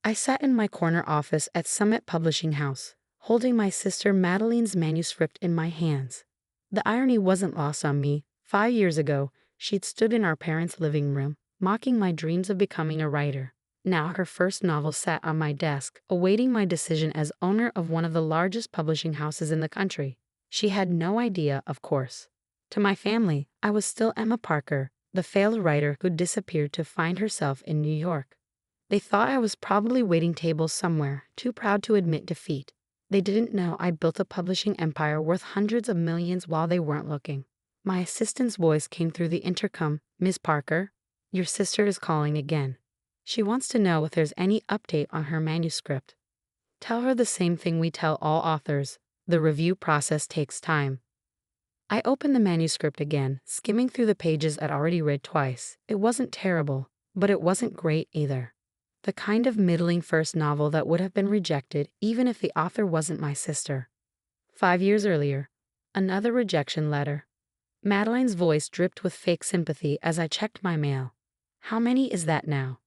I sat in my corner office at Summit Publishing House, holding my sister Madeline's manuscript in my hands. The irony wasn't lost on me. 5 years ago, she'd stood in our parents' living room, mocking my dreams of becoming a writer. Now her first novel sat on my desk, awaiting my decision as owner of one of the largest publishing houses in the country. She had no idea, of course. To my family, I was still Emma Parker, the failed writer who disappeared to find herself in New York. They thought I was probably waiting tables somewhere, too proud to admit defeat. They didn't know I built a publishing empire worth hundreds of millions while they weren't looking. My assistant's voice came through the intercom. "Miss Parker, your sister is calling again. She wants to know if there's any update on her manuscript. Tell her the same thing we tell all authors. The review process takes time." I opened the manuscript again, skimming through the pages I'd already read twice. It wasn't terrible, but it wasn't great either. The kind of middling first novel that would have been rejected even if the author wasn't my sister. 5 years earlier, another rejection letter. Madeline's voice dripped with fake sympathy as I checked my mail. "How many is that now?"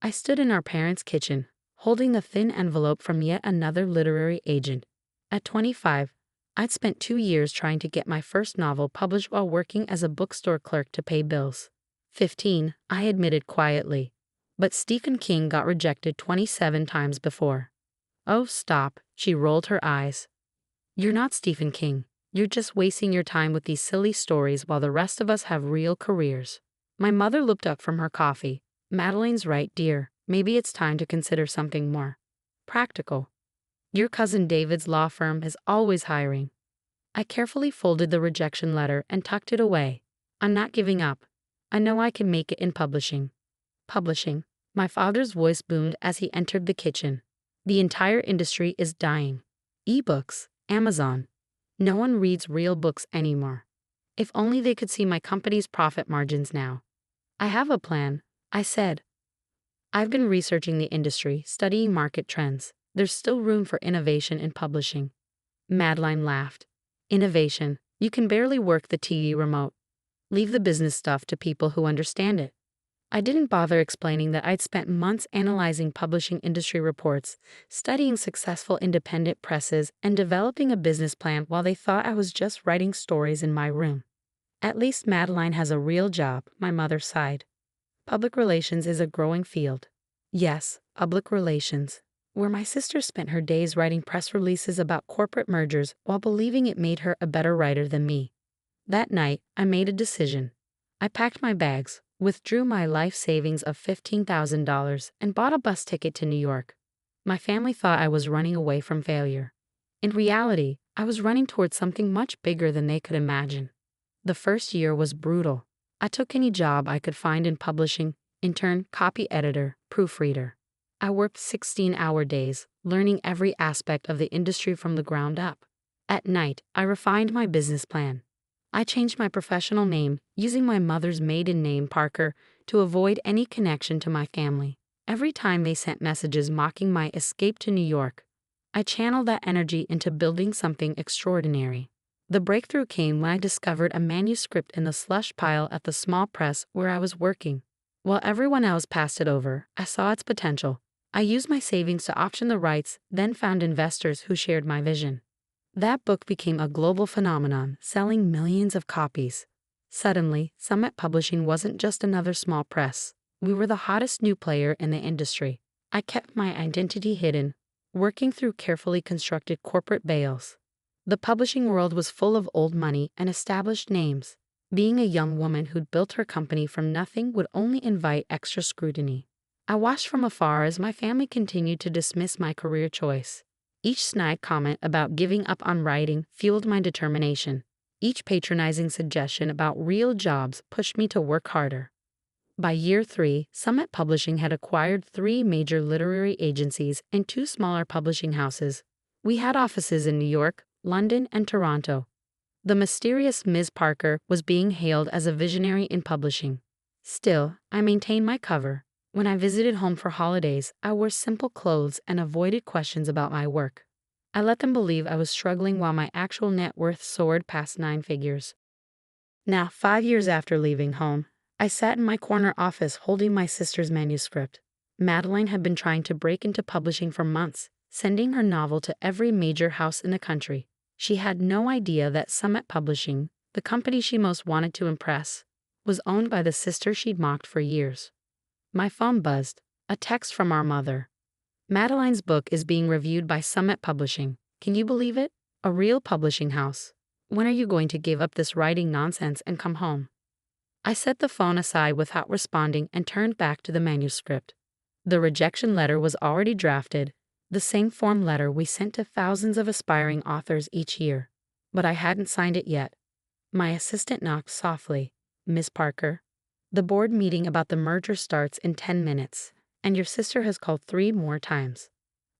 I stood in our parents' kitchen, holding the thin envelope from yet another literary agent. At 25, I'd spent 2 years trying to get my first novel published while working as a bookstore clerk to pay bills. 15, I admitted quietly. But Stephen King got rejected 27 times before. "Oh, stop," she rolled her eyes. "You're not Stephen King. You're just wasting your time with these silly stories while the rest of us have real careers." My mother looked up from her coffee. "Madeline's right, dear. Maybe it's time to consider something more practical. Your cousin David's law firm is always hiring." I carefully folded the rejection letter and tucked it away. "I'm not giving up. I know I can make it in publishing." Publishing. My father's voice boomed as he entered the kitchen. "The entire industry is dying. E-books, Amazon. No one reads real books anymore. If only they could see my company's profit margins now." "I have a plan," I said. "I've been researching the industry, studying market trends. There's still room for innovation in publishing." Madeline laughed. "Innovation? You can barely work the TV remote. Leave the business stuff to people who understand it." I didn't bother explaining that I'd spent months analyzing publishing industry reports, studying successful independent presses, and developing a business plan while they thought I was just writing stories in my room. "At least Madeline has a real job," my mother sighed. "Public relations is a growing field." Yes, public relations. Where my sister spent her days writing press releases about corporate mergers while believing it made her a better writer than me. That night, I made a decision. I packed my bags, withdrew my life savings of $15,000, and bought a bus ticket to New York. My family thought I was running away from failure. In reality, I was running towards something much bigger than they could imagine. The first year was brutal. I took any job I could find in publishing: intern, copy editor, proofreader. I worked 16-hour days, learning every aspect of the industry from the ground up. At night, I refined my business plan. I changed my professional name, using my mother's maiden name, Parker, to avoid any connection to my family. Every time they sent messages mocking my escape to New York, I channeled that energy into building something extraordinary. The breakthrough came when I discovered a manuscript in the slush pile at the small press where I was working. While everyone else passed it over, I saw its potential. I used my savings to option the rights, then found investors who shared my vision. That book became a global phenomenon, selling millions of copies. Suddenly, Summit Publishing wasn't just another small press. We were the hottest new player in the industry. I kept my identity hidden, working through carefully constructed corporate veils. The publishing world was full of old money and established names. Being a young woman who'd built her company from nothing would only invite extra scrutiny. I watched from afar as my family continued to dismiss my career choice. Each snide comment about giving up on writing fueled my determination. Each patronizing suggestion about real jobs pushed me to work harder. By year 3, Summit Publishing had acquired 3 major literary agencies and 2 smaller publishing houses. We had offices in New York, London, and Toronto. The mysterious Ms. Parker was being hailed as a visionary in publishing. Still, I maintained my cover. When I visited home for holidays, I wore simple clothes and avoided questions about my work. I let them believe I was struggling while my actual net worth soared past 9 figures. Now, 5 years after leaving home, I sat in my corner office holding my sister's manuscript. Madeline had been trying to break into publishing for months, sending her novel to every major house in the country. She had no idea that Summit Publishing, the company she most wanted to impress, was owned by the sister she'd mocked for years. My phone buzzed. A text from our mother. Madeline's book is being reviewed by Summit Publishing. Can you believe it? A real publishing house. When are you going to give up this writing nonsense and come home? I set the phone aside without responding and turned back to the manuscript. The rejection letter was already drafted, the same form letter we sent to thousands of aspiring authors each year. But I hadn't signed it yet. My assistant knocked softly. Miss Parker, the board meeting about the merger starts in 10 minutes, and your sister has called 3 more times.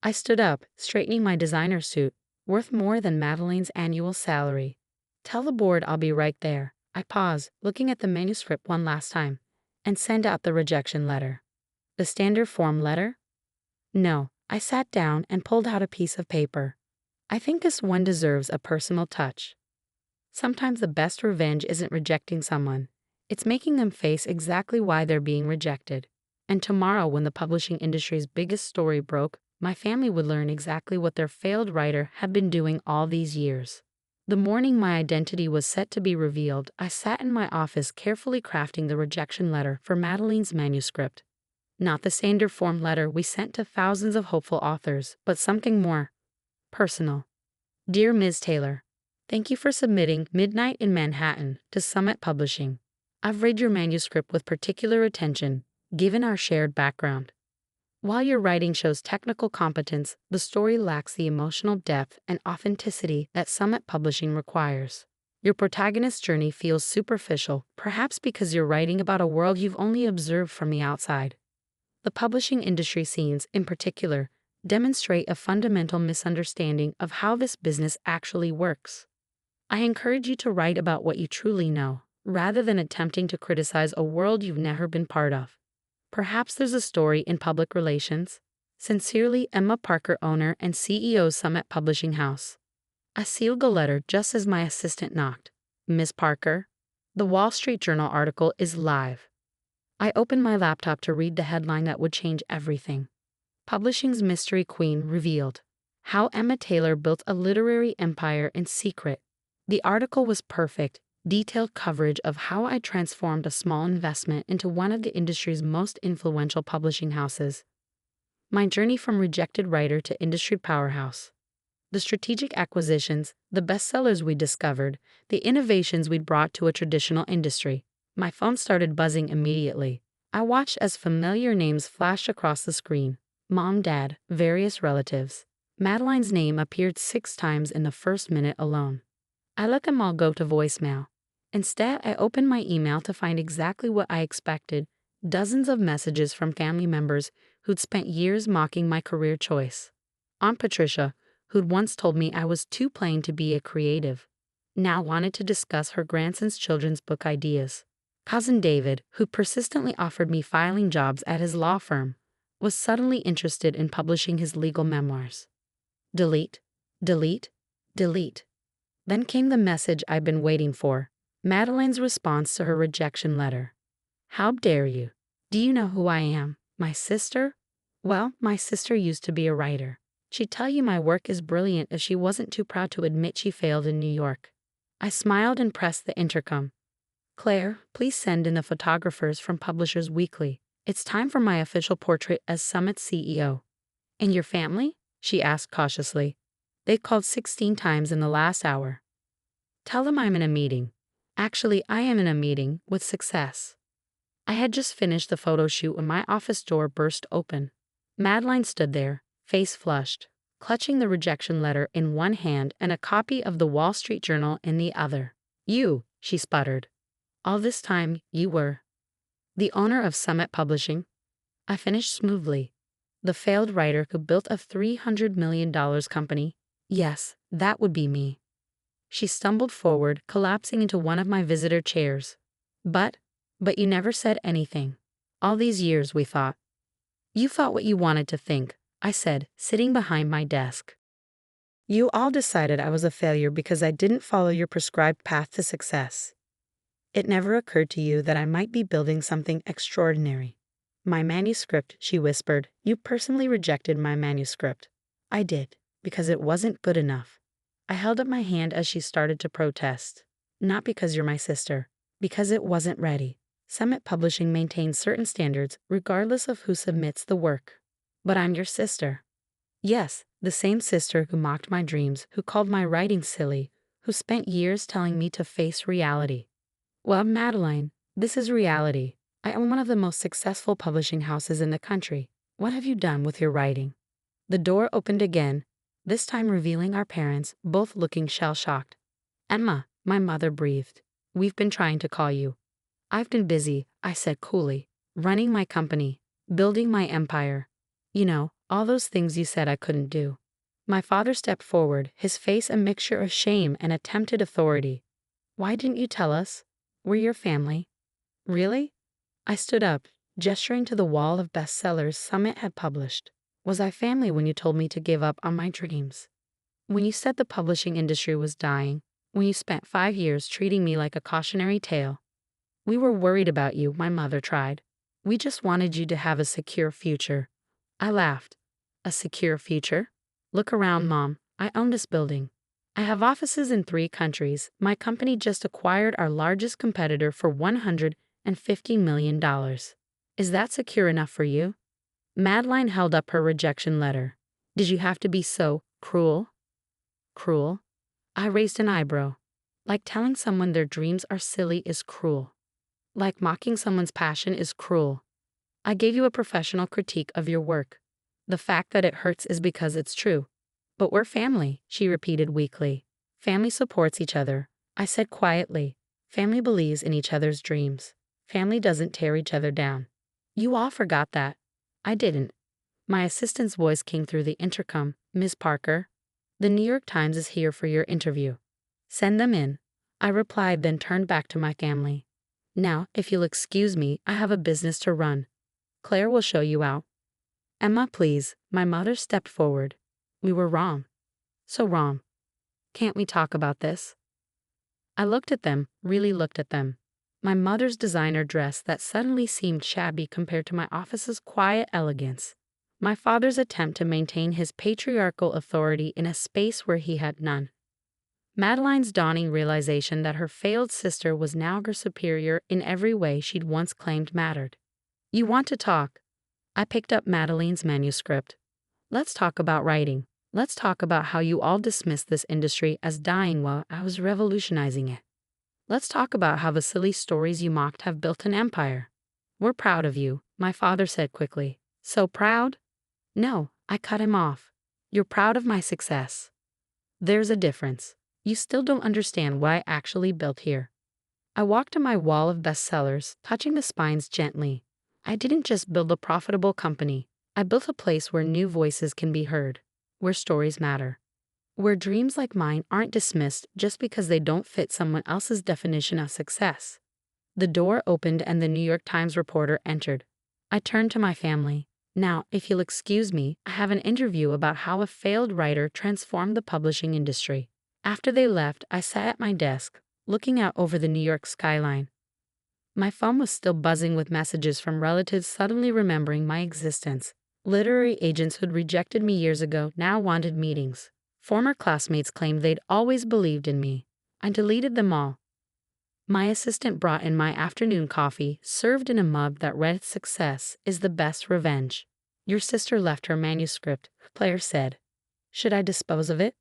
I stood up, straightening my designer suit, worth more than Madeline's annual salary. Tell the board I'll be right there. I paused, looking at the manuscript one last time, and send out the rejection letter. The standard form letter? No, I sat down and pulled out a piece of paper. I think this one deserves a personal touch. Sometimes the best revenge isn't rejecting someone. It's making them face exactly why they're being rejected. And tomorrow, when the publishing industry's biggest story broke, my family would learn exactly what their failed writer had been doing all these years. The morning my identity was set to be revealed, I sat in my office carefully crafting the rejection letter for Madeline's manuscript. Not the standard form letter we sent to thousands of hopeful authors, but something more personal. Dear Ms. Taylor, thank you for submitting Midnight in Manhattan to Summit Publishing. I've read your manuscript with particular attention, given our shared background. While your writing shows technical competence, the story lacks the emotional depth and authenticity that Summit Publishing requires. Your protagonist's journey feels superficial, perhaps because you're writing about a world you've only observed from the outside. The publishing industry scenes, in particular, demonstrate a fundamental misunderstanding of how this business actually works. I encourage you to write about what you truly know, rather than attempting to criticize a world you've never been part of. Perhaps there's a story in public relations. Sincerely, Emma Parker, owner and CEO, Summit Publishing House. I sealed the letter just as my assistant knocked. Miss Parker, the Wall Street Journal article is live. I opened my laptop to read the headline that would change everything. Publishing's mystery queen revealed. How Emma Taylor built a literary empire in secret. The article was perfect. Detailed coverage of how I transformed a small investment into one of the industry's most influential publishing houses. My journey from rejected writer to industry powerhouse. The strategic acquisitions, the bestsellers we discovered, the innovations we'd brought to a traditional industry. My phone started buzzing immediately. I watched as familiar names flashed across the screen. Mom, Dad, various relatives. Madeline's name appeared 6 times in the first minute alone. I let them all go to voicemail. Instead, I opened my email to find exactly what I expected, dozens of messages from family members who'd spent years mocking my career choice. Aunt Patricia, who'd once told me I was too plain to be a creative, now wanted to discuss her grandson's children's book ideas. Cousin David, who persistently offered me filing jobs at his law firm, was suddenly interested in publishing his legal memoirs. Delete, delete, delete. Then came the message I'd been waiting for. Madeline's response to her rejection letter. How dare you? Do you know who I am? My sister? Well, my sister used to be a writer. She'd tell you my work is brilliant if she wasn't too proud to admit she failed in New York. I smiled and pressed the intercom. Claire, please send in the photographers from Publishers Weekly. It's time for my official portrait as Summit's CEO. And your family? She asked cautiously. They called 16 times in the last hour. Tell them I'm in a meeting. Actually, I am in a meeting with Success. I had just finished the photo shoot when my office door burst open. Madeline stood there, face flushed, clutching the rejection letter in one hand and a copy of the Wall Street Journal in the other. You, she sputtered. All this time, you were the owner of Summit Publishing? I finished smoothly. The failed writer who built a $300 million company? Yes, that would be me. She stumbled forward, collapsing into one of my visitor chairs. But you never said anything. All these years, we thought. You thought what you wanted to think, I said, sitting behind my desk. You all decided I was a failure because I didn't follow your prescribed path to success. It never occurred to you that I might be building something extraordinary. My manuscript, she whispered. You personally rejected my manuscript. I did, because it wasn't good enough. I held up my hand as she started to protest. Not because you're my sister, because it wasn't ready. Summit Publishing maintains certain standards regardless of who submits the work. But I'm your sister. Yes, the same sister who mocked my dreams, who called my writing silly, who spent years telling me to face reality. Well, Madeline, this is reality. I own one of the most successful publishing houses in the country. What have you done with your writing? The door opened again, this time revealing our parents, both looking shell-shocked. Emma, my mother breathed. We've been trying to call you. I've been busy, I said coolly, running my company, building my empire. You know, all those things you said I couldn't do. My father stepped forward, his face a mixture of shame and attempted authority. Why didn't you tell us? We're your family. Really? I stood up, gesturing to the wall of bestsellers Summit had published. Was I family when you told me to give up on my dreams? When you said the publishing industry was dying? When you spent 5 years treating me like a cautionary tale? We were worried about you, my mother tried. We just wanted you to have a secure future. I laughed. A secure future? Look around, Mom. I own this building. I have offices in 3 countries. My company just acquired our largest competitor for $150 million. Is that secure enough for you? Madeline held up her rejection letter. Did you have to be so cruel? Cruel? I raised an eyebrow. Like telling someone their dreams are silly is cruel. Like mocking someone's passion is cruel. I gave you a professional critique of your work. The fact that it hurts is because it's true. But we're family, she repeated weakly. Family supports each other, I said quietly. Family believes in each other's dreams. Family doesn't tear each other down. You all forgot that. I didn't. My assistant's voice came through the intercom. Ms. Parker, the New York Times is here for your interview. Send them in. I replied, then turned back to my family. Now, if you'll excuse me, I have a business to run. Claire will show you out. Emma, please. My mother stepped forward. We were wrong. So wrong. Can't we talk about this? I looked at them, really looked at them. My mother's designer dress that suddenly seemed shabby compared to my office's quiet elegance. My father's attempt to maintain his patriarchal authority in a space where he had none. Madeline's dawning realization that her failed sister was now her superior in every way she'd once claimed mattered. You want to talk? I picked up Madeline's manuscript. Let's talk about writing. Let's talk about how you all dismissed this industry as dying while I was revolutionizing it. Let's talk about how the silly stories you mocked have built an empire. We're proud of you, my father said quickly. So proud? No, I cut him off. You're proud of my success. There's a difference. You still don't understand what I actually built here. I walked to my wall of bestsellers, touching the spines gently. I didn't just build a profitable company. I built a place where new voices can be heard, where stories matter, where dreams like mine aren't dismissed just because they don't fit someone else's definition of success. The door opened and the New York Times reporter entered. I turned to my family. Now, if you'll excuse me, I have an interview about how a failed writer transformed the publishing industry. After they left, I sat at my desk, looking out over the New York skyline. My phone was still buzzing with messages from relatives suddenly remembering my existence. Literary agents who'd rejected me years ago now wanted meetings. Former classmates claimed they'd always believed in me. I deleted them all. My assistant brought in my afternoon coffee, served in a mug that read, "Success is the best revenge." Your sister left her manuscript, Claire said. Should I dispose of it?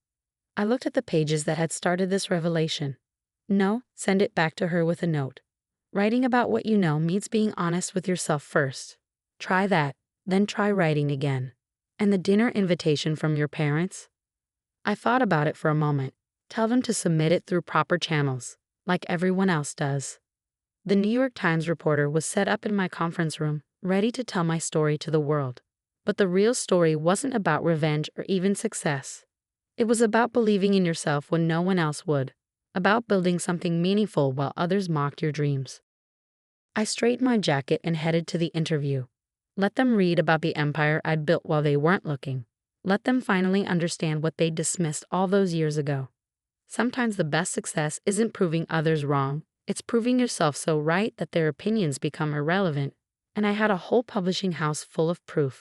I looked at the pages that had started this revelation. No, send it back to her with a note. Writing about what you know means being honest with yourself first. Try that, then try writing again. And the dinner invitation from your parents? I thought about it for a moment. Tell them to submit it through proper channels, like everyone else does. The New York Times reporter was set up in my conference room, ready to tell my story to the world. But the real story wasn't about revenge or even success. It was about believing in yourself when no one else would, about building something meaningful while others mocked your dreams. I straightened my jacket and headed to the interview. Let them read about the empire I'd built while they weren't looking. Let them finally understand what they dismissed all those years ago. Sometimes the best success isn't proving others wrong, it's proving yourself so right that their opinions become irrelevant. and I had a whole publishing house full of proof.